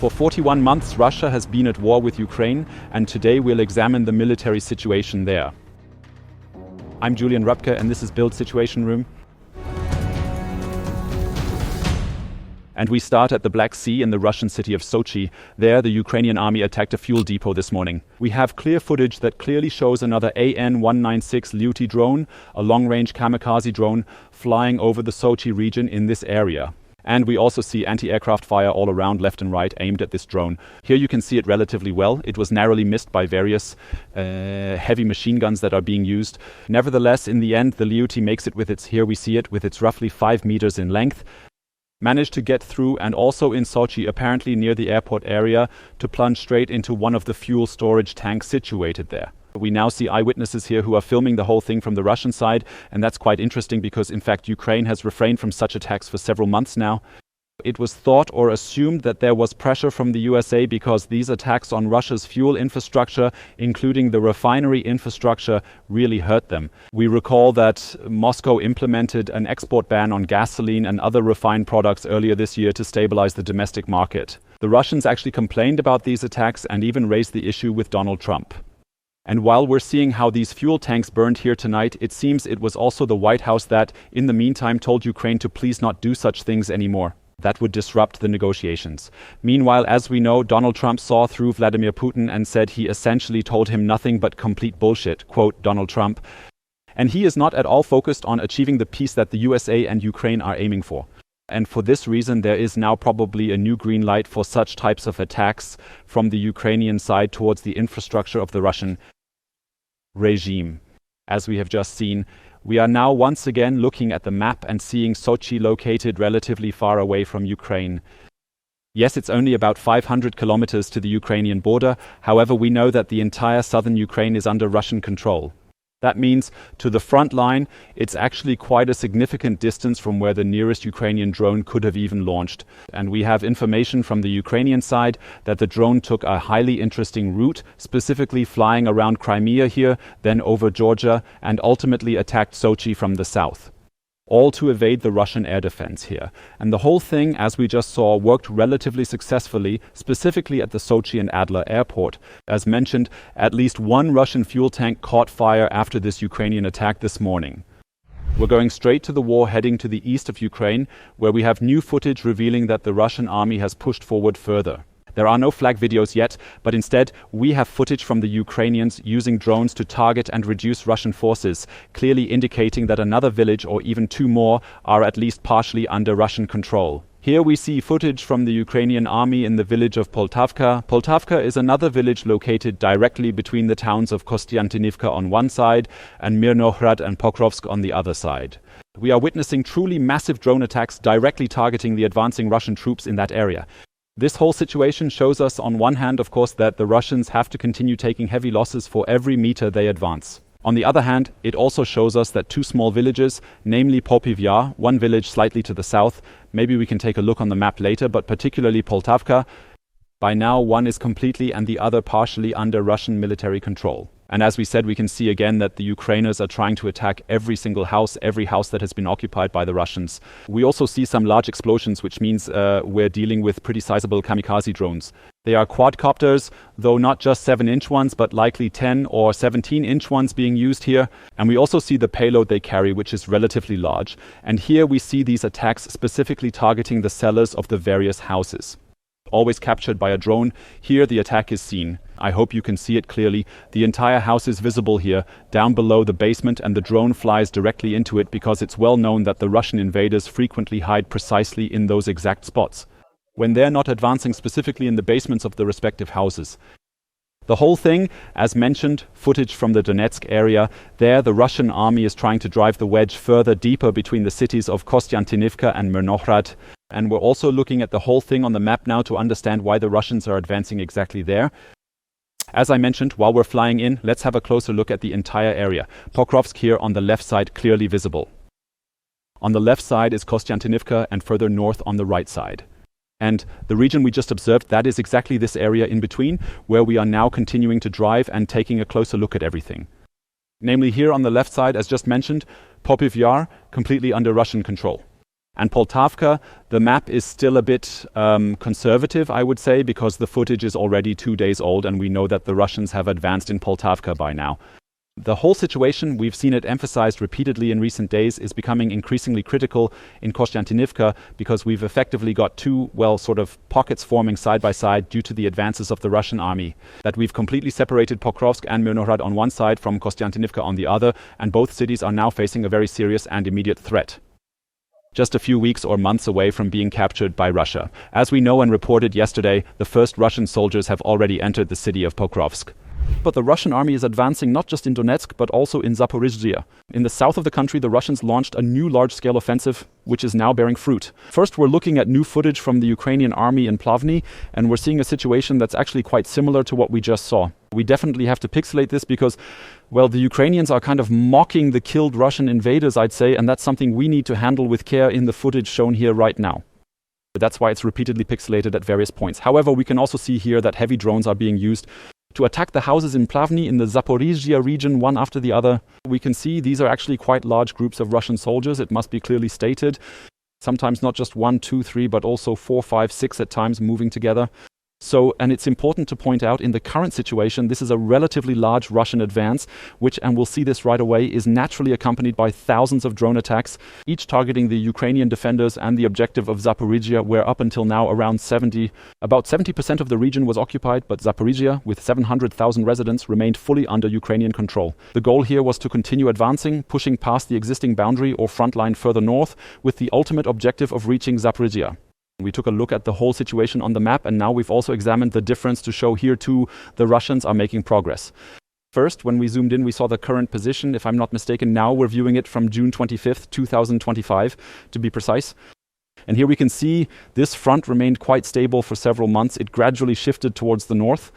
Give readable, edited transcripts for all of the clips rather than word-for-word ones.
For 41 months, Russia has been at war with Ukraine, and today we'll examine the military situation there. I'm Julian Rupke, and this is Build Situation Room. And we start at the Black Sea in the Russian city of Sochi. There, the Ukrainian army attacked a fuel depot this morning. We have clear footage that clearly shows another AN-196 Lyuty drone, a long-range kamikaze drone, flying over the Sochi region in this area. And we also see anti-aircraft fire all around, left and right, aimed at this drone. Here you can see it relatively well. It was narrowly missed by various heavy machine guns that are being used. Nevertheless, in the end, the Lyuty makes it with its, here we see it, with its roughly 5 meters in length, managed to get through, and also in Sochi, apparently near the airport area, to plunge straight into one of the fuel storage tanks situated there. We now see eyewitnesses here who are filming the whole thing from the Russian side, and that's quite interesting because, in fact, Ukraine has refrained from such attacks for several months now. It was thought or assumed that there was pressure from the USA because these attacks on Russia's fuel infrastructure, including the refinery infrastructure, really hurt them. We recall that Moscow implemented an export ban on gasoline and other refined products earlier this year to stabilize the domestic market. The Russians actually complained about these attacks and even raised the issue with Donald Trump. And while we're seeing how these fuel tanks burned here tonight, it seems it was also the White House that, in the meantime, told Ukraine to please not do such things anymore. That would disrupt the negotiations. Meanwhile, as we know, Donald Trump saw through Vladimir Putin and said he essentially told him nothing but complete bullshit, quote Donald Trump. And he is not at all focused on achieving the peace that the USA and Ukraine are aiming for. And for this reason, there is now probably a new green light for such types of attacks from the Ukrainian side towards the infrastructure of the Russian regime. As we have just seen, we are now once again looking at the map and seeing Sochi located relatively far away from Ukraine. Yes, it's only about 500 kilometers to the Ukrainian border. However, we know that the entire southern Ukraine is under Russian control. That means to the front line, it's actually quite a significant distance from where the nearest Ukrainian drone could have even launched. And we have information from the Ukrainian side that the drone took a highly interesting route, specifically flying around Crimea here, then over Georgia, and ultimately attacked Sochi from the south. All to evade the Russian air defense here. And the whole thing, as we just saw, worked relatively successfully, specifically at the Sochi and Adler airport. As mentioned, at least one Russian fuel tank caught fire after this Ukrainian attack this morning. We're going straight to the war, heading to the east of Ukraine, where we have new footage revealing that the Russian army has pushed forward further. There are no flag videos yet, but instead we have footage from the Ukrainians using drones to target and reduce Russian forces, clearly indicating that another village or even two more are at least partially under Russian control. Here we see footage from the Ukrainian army in the village of Poltavka. Poltavka is another village located directly between the towns of Kostiantynivka on one side and Mirnohrad and Pokrovsk on the other side. We are witnessing truly massive drone attacks directly targeting the advancing Russian troops in that area. This whole situation shows us, on one hand, of course, that the Russians have to continue taking heavy losses for every meter they advance. On the other hand, it also shows us that two small villages, namely Popiev Yar, one village slightly to the south, maybe we can take a look on the map later, but particularly Poltavka, by now one is completely and the other partially under Russian military control. And as we said, we can see again that the Ukrainers are trying to attack every single house, every house that has been occupied by the Russians. We also see some large explosions, which means we're dealing with pretty sizable kamikaze drones. They are quadcopters, though not just 7-inch ones, but likely 10 or 17-inch ones being used here. And we also see the payload they carry, which is relatively large. And here we see these attacks specifically targeting the cellars of the various houses. Always captured by a drone. Here the attack is seen. I hope you can see it clearly. The entire house is visible here, down below the basement, and the drone flies directly into it because it's well known that the Russian invaders frequently hide precisely in those exact spots, when they're not advancing specifically in the basements of the respective houses. The whole thing, as mentioned, footage from the Donetsk area. There, the Russian army is trying to drive the wedge further deeper between the cities of Kostiantynivka and Mirnohrad. And we're also looking at the whole thing on the map now to understand why the Russians are advancing exactly there. As I mentioned, while we're flying in, let's have a closer look at the entire area. Pokrovsk here on the left side, clearly visible. On the left side is Kostiantynivka, and further north on the right side. And the region we just observed, that is exactly this area in between, where we are now continuing to drive and taking a closer look at everything. Namely here on the left side, as just mentioned, Popiev Yar, completely under Russian control. And Poltavka, the map is still a bit conservative, I would say, because the footage is already 2 days old and we know that the Russians have advanced in Poltavka by now. The whole situation, we've seen it emphasized repeatedly in recent days, is becoming increasingly critical in Kostiantynivka because we've effectively got two, sort of pockets forming side by side due to the advances of the Russian army. That we've completely separated Pokrovsk and Mirnohrad on one side from Kostiantynivka on the other, and both cities are now facing a very serious and immediate threat. Just a few weeks or months away from being captured by Russia. As we know and reported yesterday, the first Russian soldiers have already entered the city of Pokrovsk. But the Russian army is advancing not just in Donetsk, but also in Zaporizhzhya. In the south of the country, the Russians launched a new large-scale offensive, which is now bearing fruit. First, we're looking at new footage from the Ukrainian army in Plavny, and we're seeing a situation that's actually quite similar to what we just saw. We definitely have to pixelate this because, the Ukrainians are kind of mocking the killed Russian invaders, I'd say, and that's something we need to handle with care in the footage shown here right now. That's why it's repeatedly pixelated at various points. However, we can also see here that heavy drones are being used to attack the houses in Plavny in the Zaporizhzhya region, one after the other. We can see these are actually quite large groups of Russian soldiers, it must be clearly stated. Sometimes not just 1, 2, 3, but also 4, 5, 6 at times moving together. And it's important to point out in the current situation, this is a relatively large Russian advance, which, and we'll see this right away, is naturally accompanied by thousands of drone attacks, each targeting the Ukrainian defenders and the objective of Zaporizhzhya, where up until now about 70% of the region was occupied, but Zaporizhzhya, with 700,000 residents, remained fully under Ukrainian control. The goal here was to continue advancing, pushing past the existing boundary or front line further north, with the ultimate objective of reaching Zaporizhzhya. We took a look at the whole situation on the map, and now we've also examined the difference to show here too the Russians are making progress. First, when we zoomed in, we saw the current position. If I'm not mistaken, now we're viewing it from June 25th, 2025, to be precise. And here we can see this front remained quite stable for several months. It gradually shifted towards the north.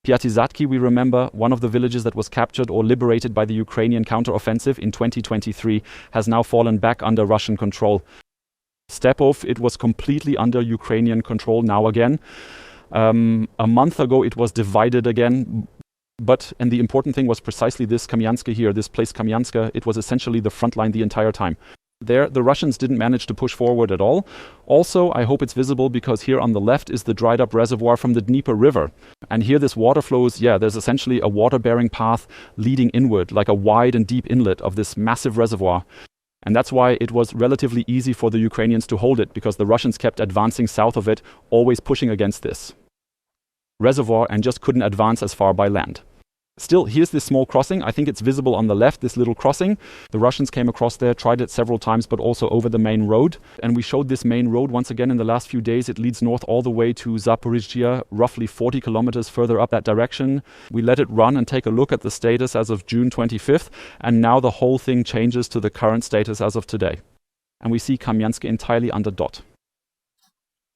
Piatizatki, we remember, one of the villages that was captured or liberated by the Ukrainian counteroffensive in 2023, has now fallen back under Russian control. Stepov, it was completely under Ukrainian control now again. A month ago it was divided again, and the important thing was precisely this Kamyanska here, this place Kamyanska, it was essentially the front line the entire time. There, the Russians didn't manage to push forward at all. Also, I hope it's visible because here on the left is the dried up reservoir from the Dnieper River. And here this water flows, there's essentially a water-bearing path leading inward, like a wide and deep inlet of this massive reservoir. And that's why it was relatively easy for the Ukrainians to hold it, because the Russians kept advancing south of it, always pushing against this reservoir and just couldn't advance as far by land. Still, here's this small crossing. I think it's visible on the left, this little crossing. The Russians came across there, tried it several times, but also over the main road. And we showed this main road once again in the last few days. It leads north all the way to Zaporizhzhya, roughly 40 kilometers further up that direction. We let it run and take a look at the status as of June 25th. And now the whole thing changes to the current status as of today. And we see Kamyansk entirely under dot.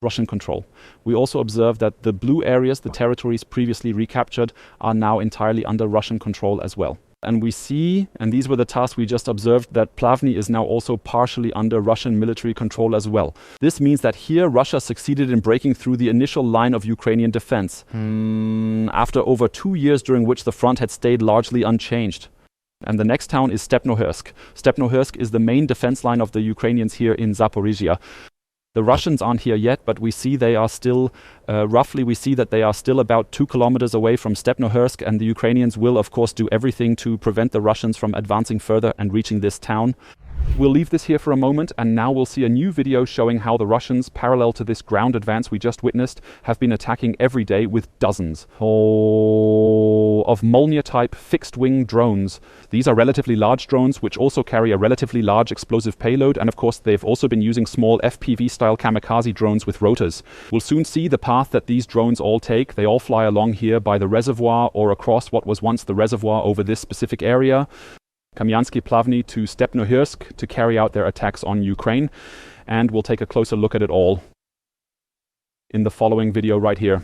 Russian control. We also observe that the blue areas, the territories previously recaptured, are now entirely under Russian control as well. And we see, and these were the tasks we just observed, that Plavny is now also partially under Russian military control as well. This means that here Russia succeeded in breaking through the initial line of Ukrainian defense, after over 2 years during which the front had stayed largely unchanged. And the next town is Stepnohirsk. Stepnohirsk is the main defense line of the Ukrainians here in Zaporizhzhya. The Russians aren't here yet, but we see they are still, we see that they are still about 2 kilometers away from Stepnohirsk, and the Ukrainians will, of course, do everything to prevent the Russians from advancing further and reaching this town. We'll leave this here for a moment, and now we'll see a new video showing how the Russians, parallel to this ground advance we just witnessed, have been attacking every day with dozens of Molniya-type fixed-wing drones. These are relatively large drones, which also carry a relatively large explosive payload, and of course they've also been using small FPV-style kamikaze drones with rotors. We'll soon see the path that these drones all take. They all fly along here by the reservoir or across what was once the reservoir over this specific area. Kamyansky Plavny to Stepnohirsk to carry out their attacks on Ukraine, and we'll take a closer look at it all in the following video right here.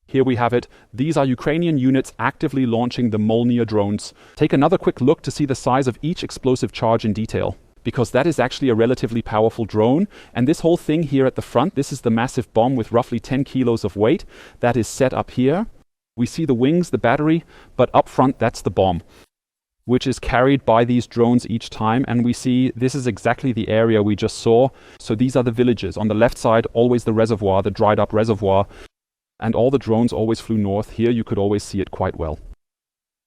Here we have it. These are Ukrainian units actively launching the Molniya drones. Take another quick look to see the size of each explosive charge in detail, because that is actually a relatively powerful drone. And this whole thing here at the front, this is the massive bomb with roughly 10 kilos of weight that is set up here. We see the wings, the battery, but up front, that's the bomb. which is carried by these drones each time. And we see this is exactly the area we just saw. So these are the villages. On the left side, always the reservoir, the dried up reservoir. And all the drones always flew north. Here you could always see it quite well.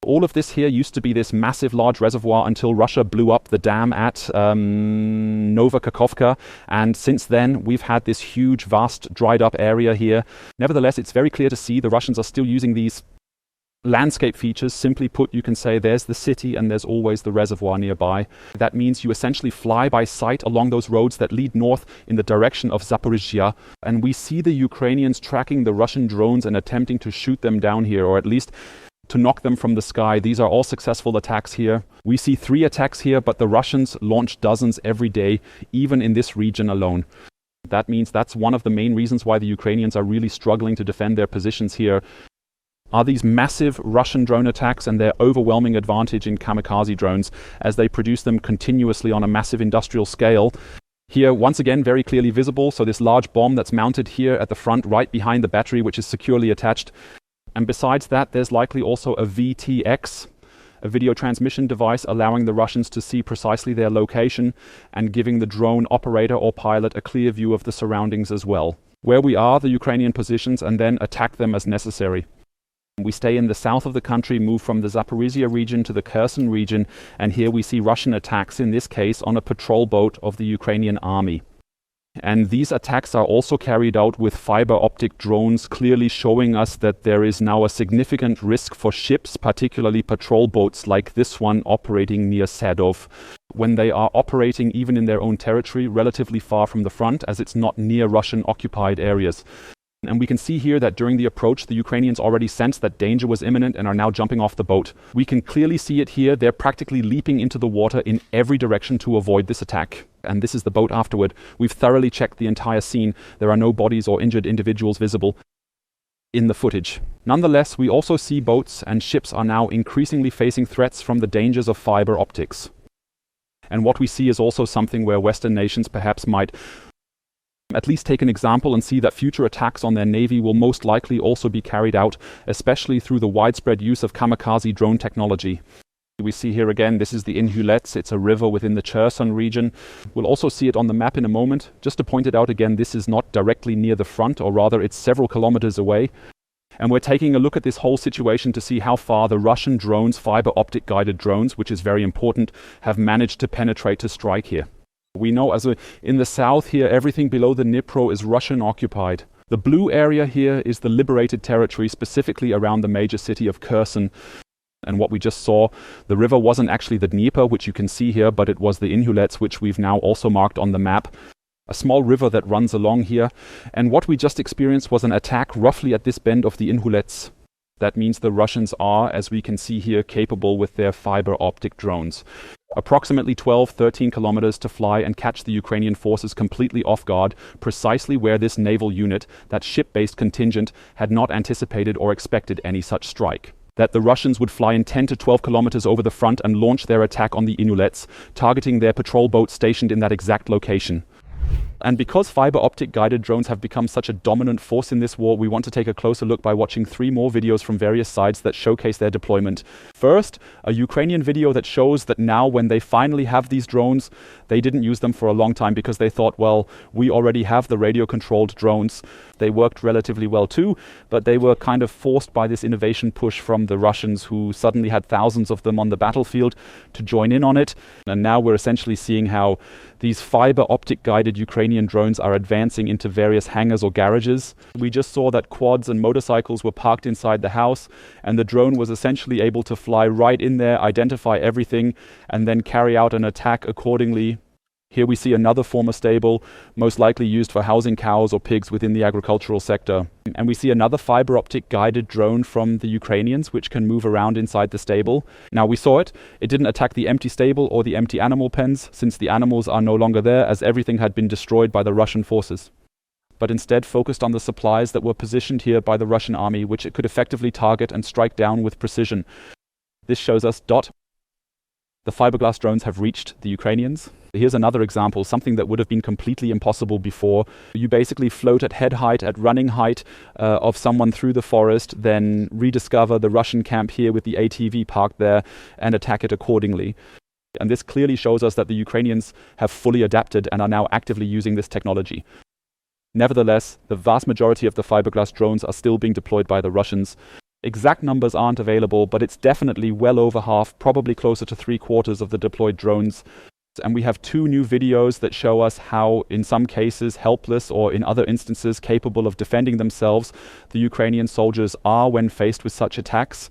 All of this here used to be this massive large reservoir until Russia blew up the dam at Novokakhovka, and since then we've had this huge, vast, dried up area here. Nevertheless, it's very clear to see the Russians are still using these landscape features. Simply put, you can say there's the city and there's always the reservoir nearby. That means you essentially fly by sight along those roads that lead north in the direction of Zaporizhzhya, and we see the Ukrainians tracking the Russian drones and attempting to shoot them down here, or at least to knock them from the sky. These are all successful attacks here. We see 3 attacks here, but the Russians launch dozens every day, even in this region alone. That means that's one of the main reasons why the Ukrainians are really struggling to defend their positions here, are these massive Russian drone attacks and their overwhelming advantage in kamikaze drones as they produce them continuously on a massive industrial scale. Here, once again, very clearly visible, so this large bomb that's mounted here at the front, right behind the battery, which is securely attached. And besides that, there's likely also a VTX, a video transmission device allowing the Russians to see precisely their location and giving the drone operator or pilot a clear view of the surroundings as well, where we are, the Ukrainian positions, and then attack them as necessary. We stay in the south of the country, move from the Zaporizhzhya region to the Kherson region, and here we see Russian attacks, in this case on a patrol boat of the Ukrainian army. And these attacks are also carried out with fiber optic drones, clearly showing us that there is now a significant risk for ships, particularly patrol boats like this one operating near Sadov, when they are operating even in their own territory, relatively far from the front, as it's not near Russian occupied areas. And we can see here that during the approach, the Ukrainians already sensed that danger was imminent and are now jumping off the boat. We can clearly see it here. They're practically leaping into the water in every direction to avoid this attack. And this is the boat afterward. We've thoroughly checked the entire scene. There are no bodies or injured individuals visible in the footage. Nonetheless, we also see boats and ships are now increasingly facing threats from the dangers of fiber optics. And what we see is also something where Western nations perhaps might at least take an example and see that future attacks on their navy will most likely also be carried out, especially through the widespread use of kamikaze drone technology. We see here again, this is the Inhulets. It's a river within the Kherson region. We'll also see it on the map in a moment. Just to point it out again, this is not directly near the front, or rather it's several kilometers away. And we're taking a look at this whole situation to see how far the Russian drones, fiber optic guided drones, which is very important, have managed to penetrate to strike here. We know in the south here, everything below the Dnipro is Russian occupied. The blue area here is the liberated territory, specifically around the major city of Kherson. And what we just saw, the river wasn't actually the Dnieper, which you can see here, but it was the Inhulets, which we've now also marked on the map. A small river that runs along here. And what we just experienced was an attack roughly at this bend of the Inhulets. That means the Russians are, as we can see here, capable with their fiber optic drones. Approximately 12-13 kilometers to fly and catch the Ukrainian forces completely off guard, precisely where this naval unit, that ship-based contingent, had not anticipated or expected any such strike. That the Russians would fly in 10 to 12 kilometers over the front and launch their attack on the Inhulets, targeting their patrol boats stationed in that exact location. And because fiber optic guided drones have become such a dominant force in this war, we want to take a closer look by watching 3 more videos from various sides that showcase their deployment. First, a Ukrainian video that shows that now when they finally have these drones, they didn't use them for a long time because they thought, well, we already have the radio-controlled drones. They worked relatively well too, but they were kind of forced by this innovation push from the Russians, who suddenly had thousands of them on the battlefield, to join in on it. And now we're essentially seeing how these fiber optic guided Ukrainian drones are advancing into various hangars or garages. We just saw that quads and motorcycles were parked inside the house, and the drone was essentially able to fly right in there, identify everything, and then carry out an attack accordingly. Here we see another former stable, most likely used for housing cows or pigs within the agricultural sector. And we see another fiber optic guided drone from the Ukrainians, which can move around inside the stable. Now we saw it. It didn't attack the empty stable or the empty animal pens, since the animals are no longer there, as everything had been destroyed by the Russian forces, but instead focused on the supplies that were positioned here by the Russian army, which it could effectively target and strike down with precision. This shows us The fiberglass drones have reached the Ukrainians. Here's another example, something that would have been completely impossible before. You basically float at head height, at running height of someone through the forest, then rediscover the Russian camp here with the ATV parked there and attack it accordingly. And this clearly shows us that the Ukrainians have fully adapted and are now actively using this technology. Nevertheless, the vast majority of the fiberglass drones are still being deployed by the Russians. Exact numbers aren't available, but it's definitely well over half, probably closer to 3/4 of the deployed drones. And we have 2 new videos that show us how, in some cases, helpless or in other instances capable of defending themselves, the Ukrainian soldiers are when faced with such attacks.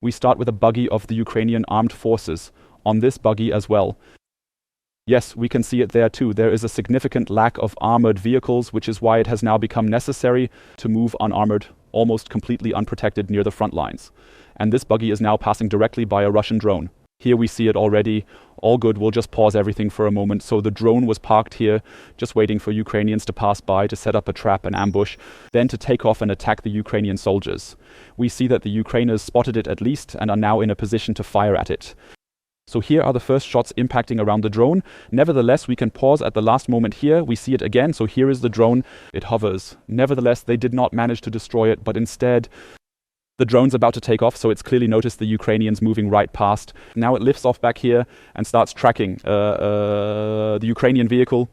We start with a buggy of the Ukrainian armed forces. On this buggy as well. Yes, we can see it there too. There is a significant lack of armored vehicles, which is why it has now become necessary to move unarmored, almost completely unprotected near the front lines. And this buggy is now passing directly by a Russian drone. Here we see it already. All good. We'll just pause everything for a moment. So the drone was parked here, just waiting for Ukrainians to pass by to set up a trap and ambush, then to take off and attack the Ukrainian soldiers. We see that the Ukrainers spotted it at least and are now in a position to fire at it. So here are the first shots impacting around the drone. Nevertheless, we can pause at the last moment here. We see it again. So here is the drone. It hovers. Nevertheless, they did not manage to destroy it, but instead the drone's about to take off. So it's clearly noticed the Ukrainians moving right past. Now it lifts off back here and starts tracking the Ukrainian vehicle.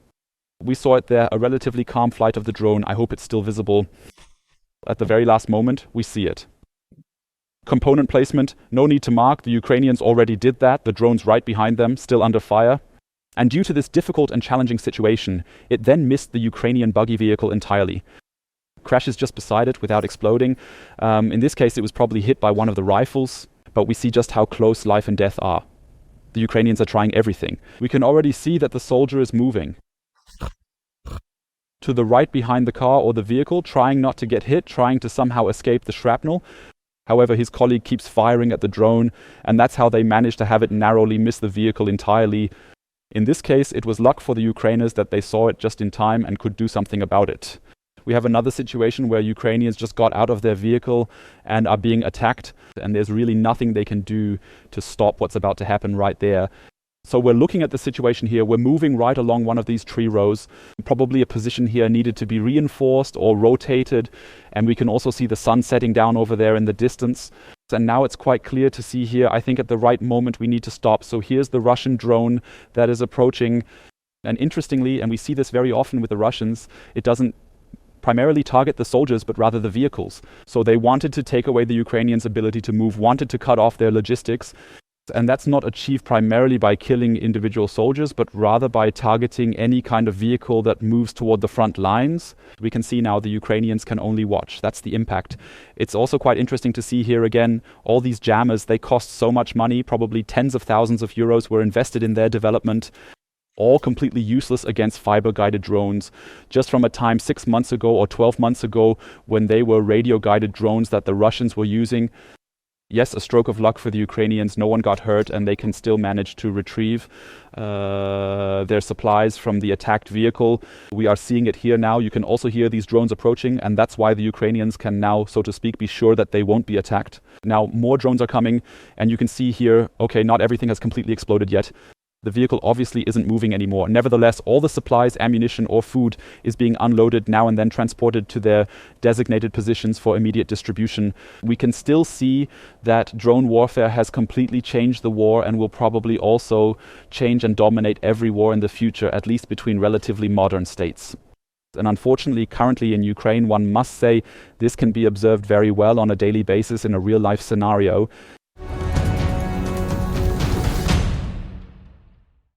We saw it there, a relatively calm flight of the drone. I hope it's still visible. At the very last moment, we see it. Component placement, no need to mark. The Ukrainians already did that. The drone's right behind them, still under fire. And due to this difficult and challenging situation, it then missed the Ukrainian buggy vehicle entirely. Crashes just beside it without exploding. In this case, it was probably hit by one of the rifles, but we see just how close life and death are. The Ukrainians are trying everything. We can already see that the soldier is moving to the right behind the car or the vehicle, trying not to get hit, trying to somehow escape the shrapnel. However, his colleague keeps firing at the drone, and that's how they managed to have it narrowly miss the vehicle entirely. In this case, it was luck for the Ukrainers that they saw it just in time and could do something about it. We have another situation where Ukrainians just got out of their vehicle and are being attacked, and there's really nothing they can do to stop what's about to happen right there. So we're looking at the situation here. We're moving right along one of these tree rows. Probably a position here needed to be reinforced or rotated. And we can also see the sun setting down over there in the distance. And now it's quite clear to see here, I think at the right moment we need to stop. So here's the Russian drone that is approaching. And interestingly, and we see this very often with the Russians, it doesn't primarily target the soldiers, but rather the vehicles. So they wanted to take away the Ukrainians' ability to move, wanted to cut off their logistics. And that's not achieved primarily by killing individual soldiers, but rather by targeting any kind of vehicle that moves toward the front lines. We can see now the Ukrainians can only watch. That's the impact. It's also quite interesting to see here again, all these jammers, they cost so much money, probably tens of thousands of euros were invested in their development, all completely useless against fiber-guided drones. Just from a time 6 months ago or 12 months ago when they were radio-guided drones that the Russians were using. Yes, a stroke of luck for the Ukrainians. No one got hurt, and they can still manage to retrieve their supplies from the attacked vehicle. We are seeing it here now. You can also hear these drones approaching, and that's why the Ukrainians can now, so to speak, be sure that they won't be attacked. Now, more drones are coming, and you can see here, okay, not everything has completely exploded yet. The vehicle obviously isn't moving anymore. Nevertheless, all the supplies, ammunition, or food is being unloaded now and then transported to their designated positions for immediate distribution. We can still see that drone warfare has completely changed the war and will probably also change and dominate every war in the future, at least between relatively modern states. And unfortunately, currently in Ukraine, one must say this can be observed very well on a daily basis in a real-life scenario.